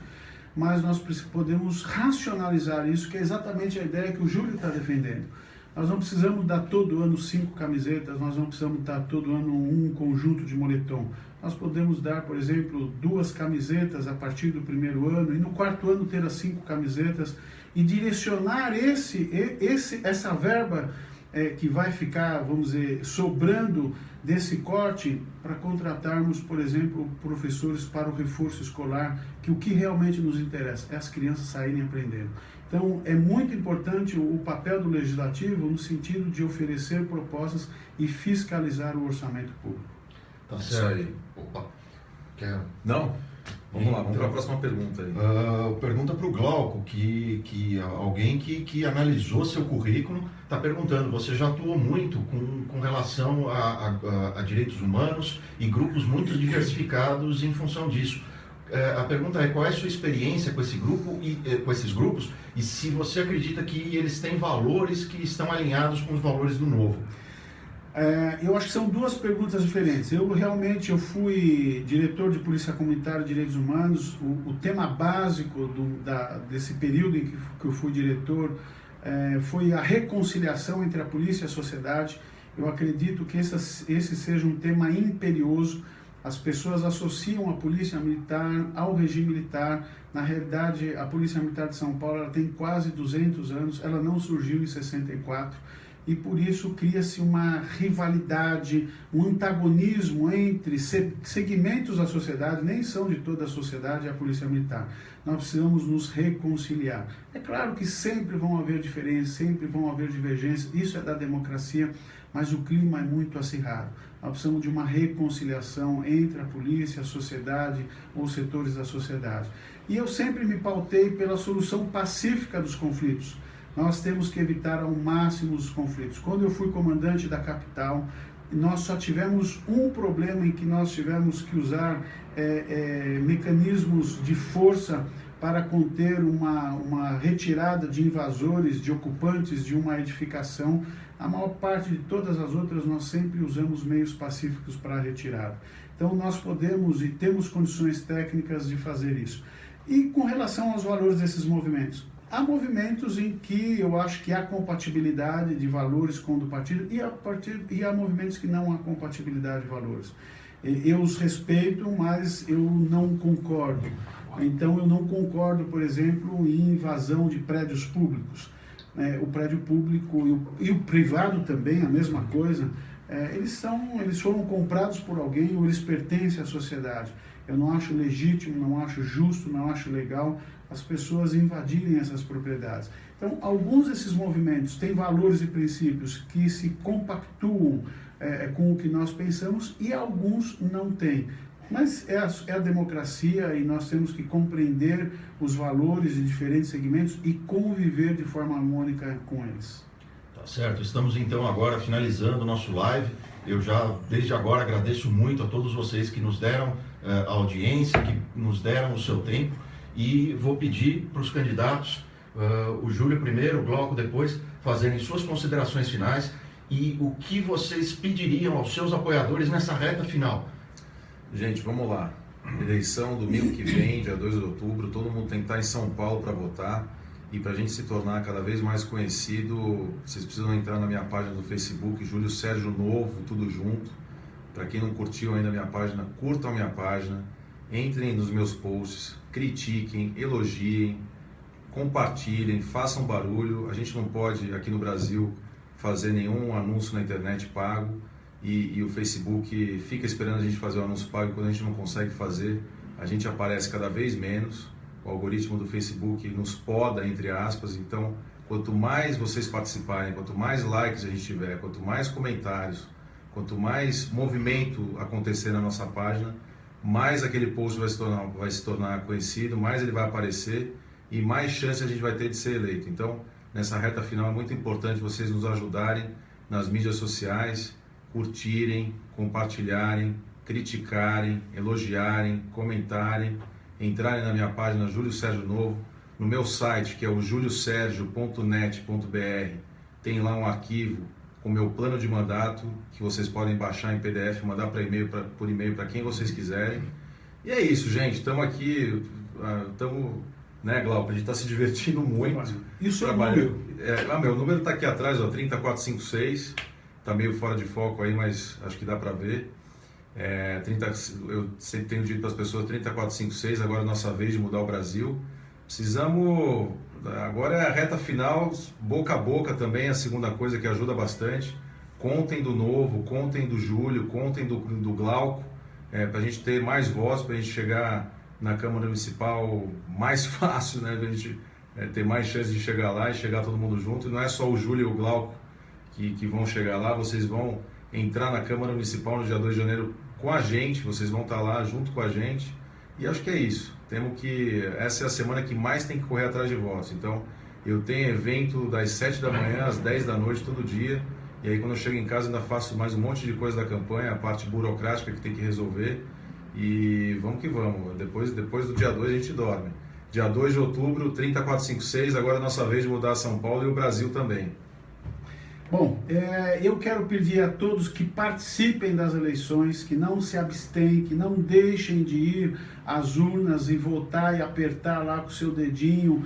D: mas nós podemos racionalizar isso, que é exatamente a ideia que o Júlio está defendendo. Nós não precisamos dar todo ano 5 camisetas, nós não precisamos dar todo ano um conjunto de moletom. Nós podemos dar, por exemplo, 2 camisetas a partir do primeiro ano, e no quarto ano ter as 5 camisetas, e direcionar essa verba que vai ficar, vamos dizer, sobrando desse corte para contratarmos, por exemplo, professores para o reforço escolar, que o que realmente nos interessa é as crianças saírem aprendendo. Então, é muito importante o papel do Legislativo no sentido de oferecer propostas e fiscalizar o orçamento público.
C: Tá
B: Isso
C: certo.
B: aí.
C: Opa. Quer...
B: Não? Vamos lá, vamos para a próxima pergunta aí.
C: Pergunta para o Glauco, que alguém que analisou seu currículo está perguntando: você já atuou muito com relação a direitos humanos e grupos muito diversificados em função disso. A pergunta é: qual é a sua experiência com esse grupo com esses grupos, e se você acredita que eles têm valores que estão alinhados com os valores do Novo?
D: Eu acho que são 2 perguntas diferentes. Eu fui diretor de Polícia Comunitária e Direitos Humanos. O tema básico desse período em que eu fui diretor foi a reconciliação entre a polícia e a sociedade. Eu acredito que esse seja um tema imperioso. As pessoas associam a Polícia Militar ao regime militar. Na realidade, a Polícia Militar de São Paulo ela tem quase 200 anos, ela não surgiu em 64. e por isso cria-se uma rivalidade, um antagonismo entre segmentos da sociedade, nem são de toda a sociedade, a Polícia Militar. Nós precisamos nos reconciliar. É claro que sempre vão haver diferenças, sempre vão haver divergências, isso é da democracia, mas o clima é muito acirrado. Nós precisamos de uma reconciliação entre a polícia, a sociedade ou setores da sociedade. E eu sempre me pautei pela solução pacífica dos conflitos. Nós temos que evitar ao máximo os conflitos. Quando eu fui comandante da capital, nós só tivemos um problema em que nós tivemos que usar mecanismos de força para conter uma retirada de invasores, de ocupantes de uma edificação. A maior parte de todas as outras nós sempre usamos meios pacíficos para a retirada. Então nós podemos e temos condições técnicas de fazer isso. E com relação aos valores desses movimentos, há movimentos em que eu acho que há compatibilidade de valores com o do partido e há movimentos que não há compatibilidade de valores. Eu os respeito, mas eu não concordo. Então eu não concordo, por exemplo, em invasão de prédios públicos. O prédio público e o privado também, a mesma coisa, eles foram comprados por alguém ou eles pertencem à sociedade. Eu não acho legítimo, não acho justo, não acho legal as pessoas invadirem essas propriedades. Então, alguns desses movimentos têm valores e princípios que se compactuam com o que nós pensamos e alguns não têm. Mas é a democracia e nós temos que compreender os valores de diferentes segmentos e conviver de forma harmônica com eles.
C: Tá certo, estamos então agora finalizando o nosso live. Eu já, desde agora, agradeço muito a todos vocês que nos deram a audiência, que nos deram o seu tempo, e vou pedir para os candidatos, o Júlio primeiro, o Glauco depois, fazerem suas considerações finais e o que vocês pediriam aos seus apoiadores nessa reta final.
B: Gente, vamos lá. Eleição domingo que vem, dia 2 de outubro, todo mundo tem que estar em São Paulo para votar. E para a gente se tornar cada vez mais conhecido, vocês precisam entrar na minha página do Facebook, Júlio Sérgio Novo, tudo junto. Para quem não curtiu ainda a minha página, curtam a minha página, entrem nos meus posts, critiquem, elogiem, compartilhem, façam barulho. A gente não pode, aqui no Brasil, fazer nenhum anúncio na internet pago e o Facebook fica esperando a gente fazer o anúncio pago e quando a gente não consegue fazer, a gente aparece cada vez menos. O algoritmo do Facebook nos poda, entre aspas, então quanto mais vocês participarem, quanto mais likes a gente tiver, quanto mais comentários, quanto mais movimento acontecer na nossa página, mais aquele post vai se tornar conhecido, mais ele vai aparecer e mais chance a gente vai ter de ser eleito. Então, nessa reta final é muito importante vocês nos ajudarem nas mídias sociais, curtirem, compartilharem, criticarem, elogiarem, comentarem, entrarem na minha página Júlio Sérgio Novo, no meu site que é o juliosergio.net.br, tem lá um arquivo com o meu plano de mandato que vocês podem baixar em PDF, mandar por e-mail para quem vocês quiserem. E é isso, gente, estamos aqui, né, Glauco, a gente está se divertindo muito.
D: Isso é o número.
B: Meu número está aqui atrás, ó, 30456, está meio fora de foco aí, mas acho que dá para ver. Eu sempre tenho dito para as pessoas 3456, agora é a nossa vez de mudar o Brasil. Precisamos, agora é a reta final, boca a boca também é a segunda coisa que ajuda bastante. Contem do Novo, contem do Júlio, contem do Glauco, para a gente ter mais voz, para a gente chegar na Câmara Municipal mais fácil, né? Para a gente ter mais chance de chegar lá e chegar todo mundo junto. E não é só o Júlio e o Glauco que vão chegar lá, vocês vão entrar na Câmara Municipal no dia 2 de janeiro com a gente, vocês vão estar lá junto com a gente, e acho que é isso. Essa é a semana que mais tem que correr atrás de votos. Então, eu tenho evento das 7 da manhã às 10 da noite todo dia, e aí quando eu chego em casa ainda faço mais um monte de coisa da campanha, a parte burocrática que tem que resolver, e vamos que vamos. Depois do dia 2 a gente dorme. Dia 2 de outubro, 30456, agora é a nossa vez de mudar São Paulo e o Brasil também.
D: Bom, eu quero pedir a todos que participem das eleições, que não se abstenham, que não deixem de ir às urnas e votar e apertar lá com o seu dedinho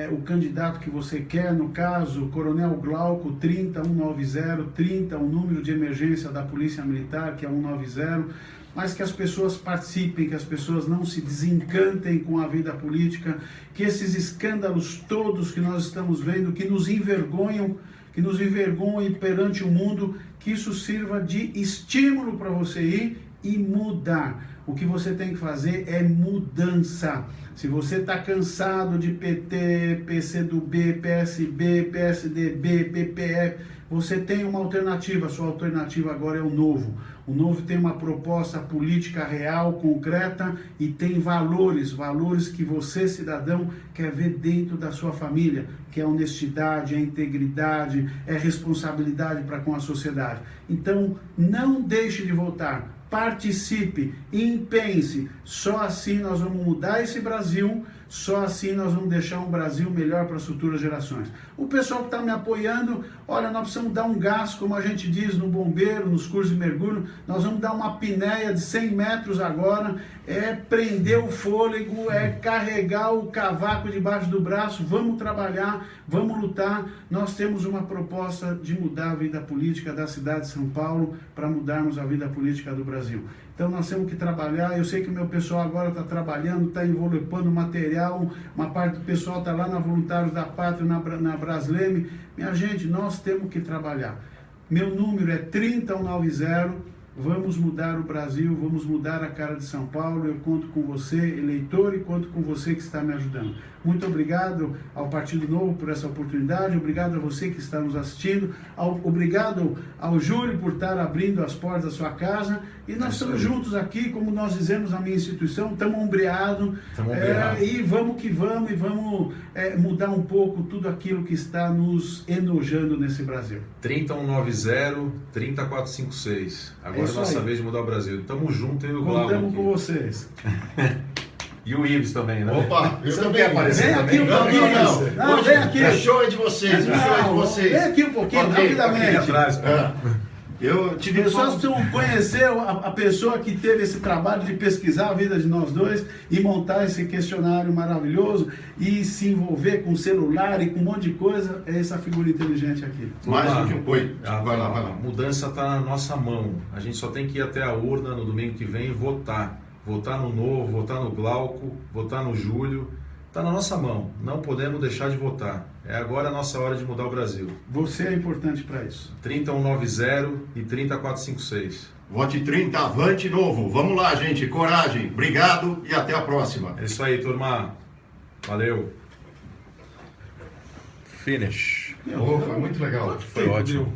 D: o candidato que você quer, no caso, Coronel Glauco 30190, 30, o número de emergência da Polícia Militar, que é 190, mas que as pessoas participem, que as pessoas não se desencantem com a vida política, que esses escândalos todos que nós estamos vendo, que nos envergonham, que nos envergonhe perante o mundo, que isso sirva de estímulo para você ir e mudar. O que você tem que fazer é mudança. Se você está cansado de PT, PCdoB, PSB, PSDB, PPF, você tem uma alternativa. A sua alternativa agora é o Novo. O Novo tem uma proposta política real, concreta e tem valores que você, cidadão, quer ver dentro da sua família, que é honestidade, é integridade, é responsabilidade para com a sociedade. Então, não deixe de votar. Participe, empenhe-se, só assim nós vamos mudar esse Brasil, só assim nós vamos deixar um Brasil melhor para as futuras gerações. O pessoal que está me apoiando, olha, nós precisamos dar um gás, como a gente diz no bombeiro, nos cursos de mergulho, nós vamos dar uma apneia de 100 metros agora, é prender o fôlego, é carregar o cavaco debaixo do braço, vamos trabalhar, vamos lutar. Nós temos uma proposta de mudar a vida política da cidade de São Paulo para mudarmos a vida política do Brasil. Então nós temos que trabalhar. Eu sei que o meu pessoal agora está trabalhando, está envolvendo material, uma parte do pessoal está lá na Voluntários da Pátria, na Brasleme. Minha gente, nós temos que trabalhar. Meu número é 30190. Vamos mudar o Brasil, vamos mudar a cara de São Paulo. Eu conto com você, eleitor, e conto com você que está me ajudando. Muito obrigado ao Partido Novo por essa oportunidade, obrigado a você que está nos assistindo, obrigado ao Júlio por estar abrindo as portas da sua casa, e nós estamos juntos aqui, como nós dizemos na minha instituição, estamos ombreados, e vamos que vamos, e vamos mudar um pouco tudo aquilo que está nos enojando nesse Brasil.
B: 30190-30456. Agora é nossa vez de mudar o Brasil. Tamo junto, eu e o Glauco.
D: Contamos com vocês.
B: E o Ives também, né?
C: Opa, eu também
B: aparecer também.
C: Não,
D: vem aqui.
C: O show é de vocês, o show é de vocês.
D: Vem aqui um pouquinho, rapidamente.
B: Aqui atrás,
C: Eu tive
D: pessoas precisam conhecer a pessoa que teve esse trabalho de pesquisar a vida de nós dois e montar esse questionário maravilhoso e se envolver com celular e com um monte de coisa. É essa figura inteligente aqui.
C: Mais do que um... Oi,
B: vai lá. A mudança está na nossa mão. A gente só tem que ir até a urna no domingo que vem e votar. Votar no Novo, votar no Glauco, votar no Júlio. Está na nossa mão. Não podemos deixar de votar. É agora a nossa hora de mudar o Brasil.
D: Você é importante para isso.
B: 30190 e 30456.
C: Vote 30, avante Novo. Vamos lá, gente. Coragem. Obrigado e até a próxima.
B: É isso aí, turma. Valeu. Finish.
C: Foi muito legal.
B: Foi ótimo.